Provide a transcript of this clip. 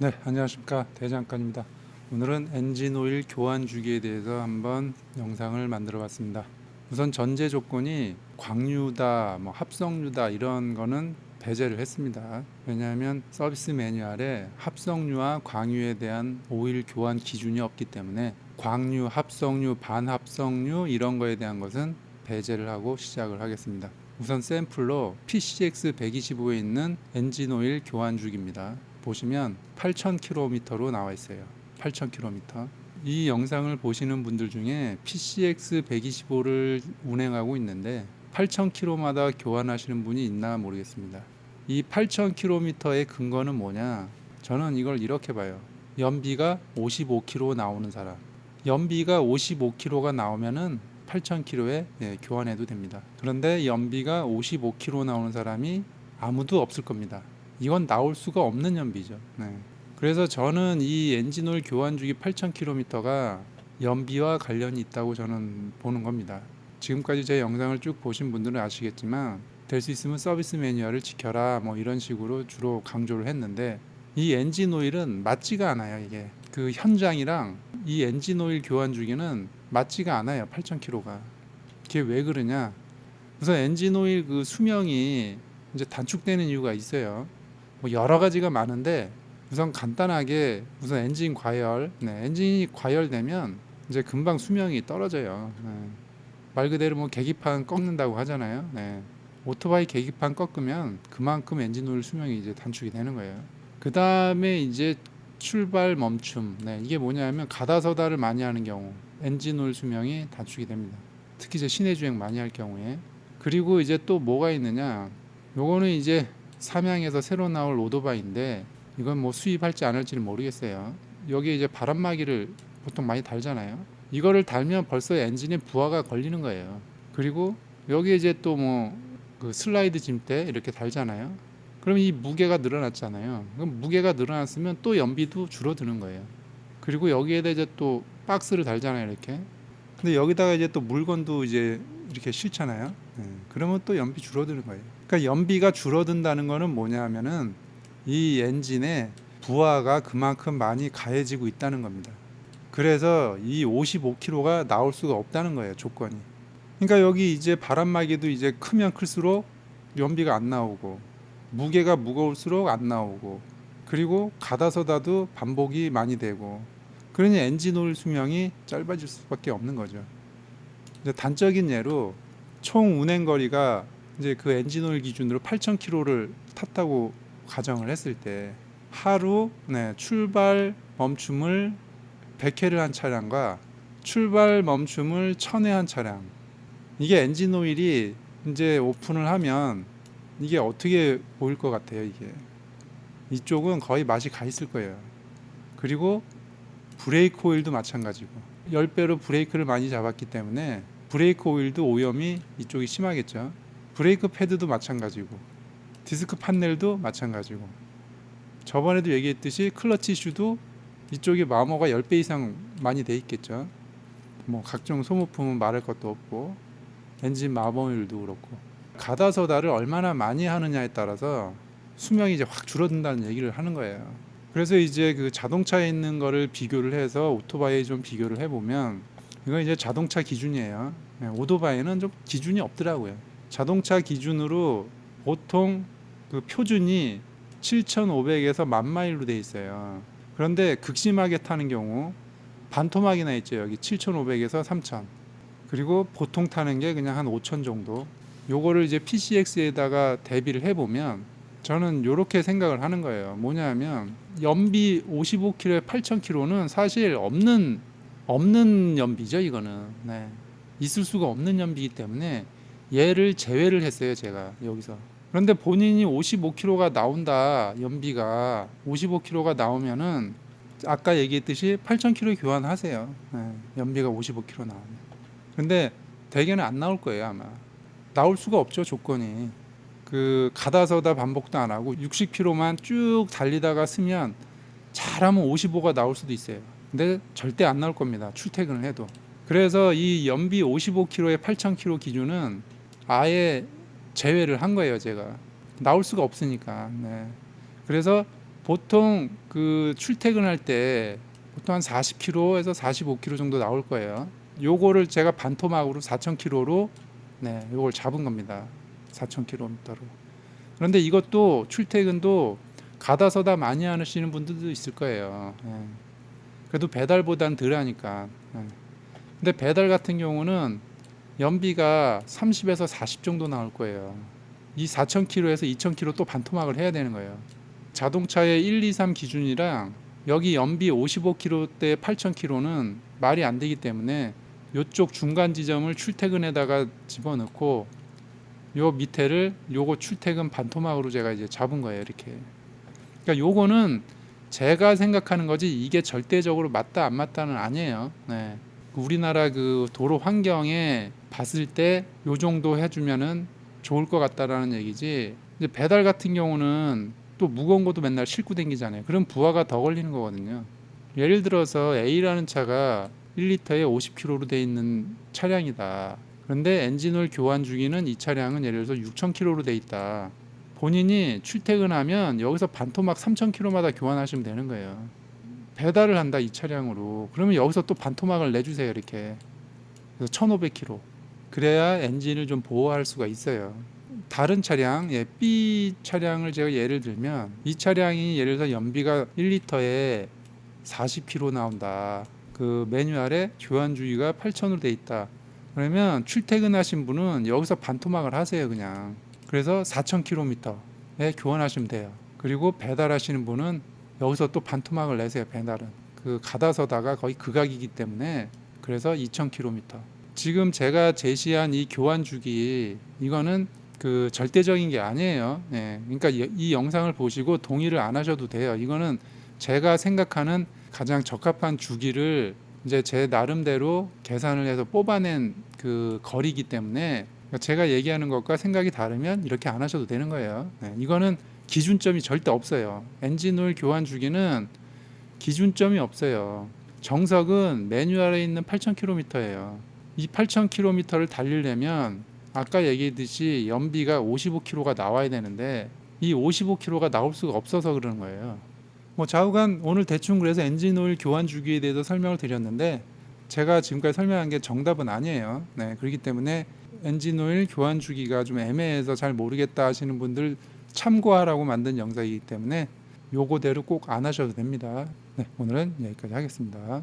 네, 안녕하십니까. 대장간입니다. 오늘은 엔진 오일 교환 주기에 대해서 한번 영상을 만들어 봤습니다. 우선 전제 조건이 광유다, 합성유다 이런 거는 배제를 했습니다. 왜냐하면 서비스 매뉴얼에 합성유와 광유에 대한 오일 교환 기준이 없기 때문에 광유, 합성유, 반합성유 이런 거에 대한 것은 배제를 하고 시작을 하겠습니다. 우선 샘플로 PCX 125에 있는 엔진 오일 교환 주기입니다. 보시면 8,000km로 나와 있어요. 8,000km. 이 영상을 보시는 분들 중에 PCX 125를 운행하고 있는데 8,000km마다 교환하시는 분이 있나 모르겠습니다. 이 8,000km의 근거는 뭐냐? 저는 이걸 이렇게 봐요. 연비가 55km 나오는 사람. 연비가 55km가 나오면은 8,000km에 교환해도 됩니다. 그런데 연비가 55km 나오는 사람이 아무도 없을 겁니다. 이건 나올 수가 없는 연비죠. 그래서 저는 이 엔진오일 교환 주기 8,000km가 연비와 관련이 있다고 저는 보는 겁니다. 지금까지 제 영상을 쭉 보신 분들은 아시겠지만 될 수 있으면 서비스 매뉴얼을 지켜라 이런 식으로 주로 강조를 했는데 이 엔진오일은 맞지가 않아요. 이게 그 현장이랑 이 엔진오일 교환 주기는 맞지가 않아요. 8,000km가. 그게 왜 그러냐? 우선 엔진오일 그 수명이 이제 단축되는 이유가 있어요. 여러 가지가 많은데 우선 간단하게 우선 엔진 과열, 엔진이 과열되면 이제 금방 수명이 떨어져요. 말 그대로 계기판 꺾는다고 하잖아요. 오토바이 계기판 꺾으면 그만큼 엔진 오일 수명이 이제 단축이 되는 거예요. 그 다음에 이제 출발 멈춤. 이게 뭐냐면 가다서다를 많이 하는 경우 엔진 오일 수명이 단축이 됩니다. 특히 이제 시내 주행 많이 할 경우에. 그리고 이제 또 뭐가 있느냐? 요거는 이제 삼양에서 새로 나올 오토바이인데 이건 수입할지 안 할지는 모르겠어요. 여기에 이제 바람막이를 보통 많이 달잖아요. 이거를 달면 벌써 엔진에 부하가 걸리는 거예요. 그리고 여기에 이제 또 그 슬라이드 짐대 이렇게 달잖아요. 그럼 이 무게가 늘어났잖아요. 그럼 무게가 늘어났으면 또 연비도 줄어드는 거예요. 그리고 여기에다 이제 또 박스를 달잖아요, 이렇게. 근데 여기다가 이제 또 물건도 이제 이렇게 싣잖아요. 그러면 또 연비 줄어드는 거예요. 그러니까 연비가 줄어든다는 거는 뭐냐 하면은 이 엔진에 부하가 그만큼 많이 가해지고 있다는 겁니다. 그래서 이 55km가 나올 수가 없다는 거예요, 조건이. 그러니까 여기 이제 바람막이도 이제 크면 클수록 연비가 안 나오고 무게가 무거울수록 안 나오고 그리고 가다서다도 반복이 많이 되고 그러니 엔진 오일 수명이 짧아질 수밖에 없는 거죠. 이제 단적인 예로 총 운행 거리가 이제 그 엔진 오일 기준으로 8,000km를 탔다고 가정을 했을 때 하루 출발 멈춤을 100회를 한 차량과 출발 멈춤을 1000회 한 차량, 이게 엔진 오일이 이제 오픈을 하면 이게 어떻게 보일 것 같아요. 이게 이쪽은 거의 맛이 가 있을 거예요. 그리고 브레이크 오일도 마찬가지고 10배로 브레이크를 많이 잡았기 때문에 브레이크 오일도 오염이 이쪽이 심하겠죠. 브레이크 패드도 마찬가지고 디스크 판넬도 마찬가지고 저번에도 얘기했듯이 클러치 슈도 이쪽에 마모가 10배 이상 많이 돼 있겠죠. 각종 소모품은 말할 것도 없고 엔진 마모율도 그렇고 가다서다를 얼마나 많이 하느냐에 따라서 수명이 이제 확 줄어든다는 얘기를 하는 거예요. 그래서 이제 그 자동차에 있는 거를 비교를 해서 오토바이에 좀 비교를 해보면 이건 이제 자동차 기준이에요. 오토바이는 좀 기준이 없더라고요. 자동차 기준으로 보통 그 표준이 7,500에서 10,000마일로 돼 있어요. 그런데 극심하게 타는 경우 반토막이 나 있죠. 여기 7,500에서 3,000. 그리고 보통 타는 게 그냥 한 5,000 정도. 요거를 이제 PCX에다가 대비를 해보면 저는 요렇게 생각을 하는 거예요. 뭐냐면 연비 55km에 8,000km는 사실 없는 연비죠. 이거는 있을 수가 없는 연비이기 때문에 얘를 제외를 했어요. 제가 여기서. 그런데 본인이 55km가 나온다, 연비가 55km가 나오면은 아까 얘기했듯이 8,000km 교환하세요. 연비가 55km 나오면. 근데 대개는 안 나올 거예요. 아마 나올 수가 없죠. 조건이 그 가다서다 반복도 안 하고 60km만 쭉 달리다가 쓰면 잘하면 55가 나올 수도 있어요. 근데 절대 안 나올 겁니다. 출퇴근을 해도. 그래서 이 연비 55km에 8,000km 기준은 아예 제외를 한 거예요. 제가 나올 수가 없으니까. 그래서 보통 그 출퇴근할 때 보통 한 40km에서 45km 정도 나올 거예요. 요거를 제가 반토막으로 4,000km로 요걸 잡은 겁니다. 4,000km로. 그런데 이것도 출퇴근도 가다 서다 많이 하시는 분들도 있을 거예요. 그래도 배달보단 덜 하니까. 근데 배달 같은 경우는 연비가 30에서 40 정도 나올 거예요. 이 4,000km에서 2,000km 또 반토막을 해야 되는 거예요. 자동차의 1, 2, 3 기준이랑 여기 연비 55km대 8,000km는 말이 안 되기 때문에 이쪽 중간 지점을 출퇴근에다가 집어넣고 요 밑에를 요거 출퇴근 반토막으로 제가 이제 잡은 거예요. 이렇게. 그러니까 요거는 제가 생각하는 거지 이게 절대적으로 맞다 안 맞다는 아니에요. 우리나라 그 도로 환경에 봤을 때 요 정도 해주면은 좋을 것 같다라는 얘기지. 이제 배달 같은 경우는 또 무거운 것도 맨날 싣고 다니잖아요. 그럼 부하가 더 걸리는 거거든요. 예를 들어서 A라는 차가 1리터에 50km로 돼 있는 차량이다. 그런데 엔진오일 교환 주기는 이 차량은 예를 들어서 6,000km로 돼 있다. 본인이 출퇴근하면 여기서 반토막 3,000km마다 교환하시면 되는 거예요. 배달을 한다 이 차량으로. 그러면 여기서 또 반토막을 내주세요. 이렇게. 그래서 1,500km. 그래야 엔진을 좀 보호할 수가 있어요. 다른 차량, B 차량을 제가 예를 들면 이 차량이 예를 들어 연비가 1리터에 40km 나온다. 그 매뉴얼에 교환 주기가 8,000으로 돼 있다. 그러면 출퇴근하신 분은 여기서 반토막을 하세요, 그냥. 그래서 4,000km에 교환하시면 돼요. 그리고 배달하시는 분은 여기서 또 반토막을 내세요, 배달은. 그 가다 서다가 거의 극악이기 때문에 그래서 2,000km. 지금 제가 제시한 이 교환 주기 이거는 그 절대적인 게 아니에요. 그러니까 이 영상을 보시고 동의를 안 하셔도 돼요. 이거는 제가 생각하는 가장 적합한 주기를 이제 제 나름대로 계산을 해서 뽑아낸 그 거리이기 때문에 제가 얘기하는 것과 생각이 다르면 이렇게 안 하셔도 되는 거예요. 이거는 기준점이 절대 없어요. 엔진오일 교환 주기는 기준점이 없어요. 정석은 매뉴얼에 있는 8,000km예요. 이 8,000km를 달리려면 아까 얘기했듯이 연비가 55km가 나와야 되는데 이 55km가 나올 수가 없어서 그러는 거예요. 뭐 좌우간 오늘 대충 그래서 엔진오일 교환 주기에 대해서 설명을 드렸는데 제가 지금까지 설명한 게 정답은 아니에요. 그렇기 때문에 엔진오일 교환 주기가 좀 애매해서 잘 모르겠다 하시는 분들 참고하라고 만든 영상이기 때문에 요거대로 꼭 안 하셔도 됩니다. 오늘은 여기까지 하겠습니다.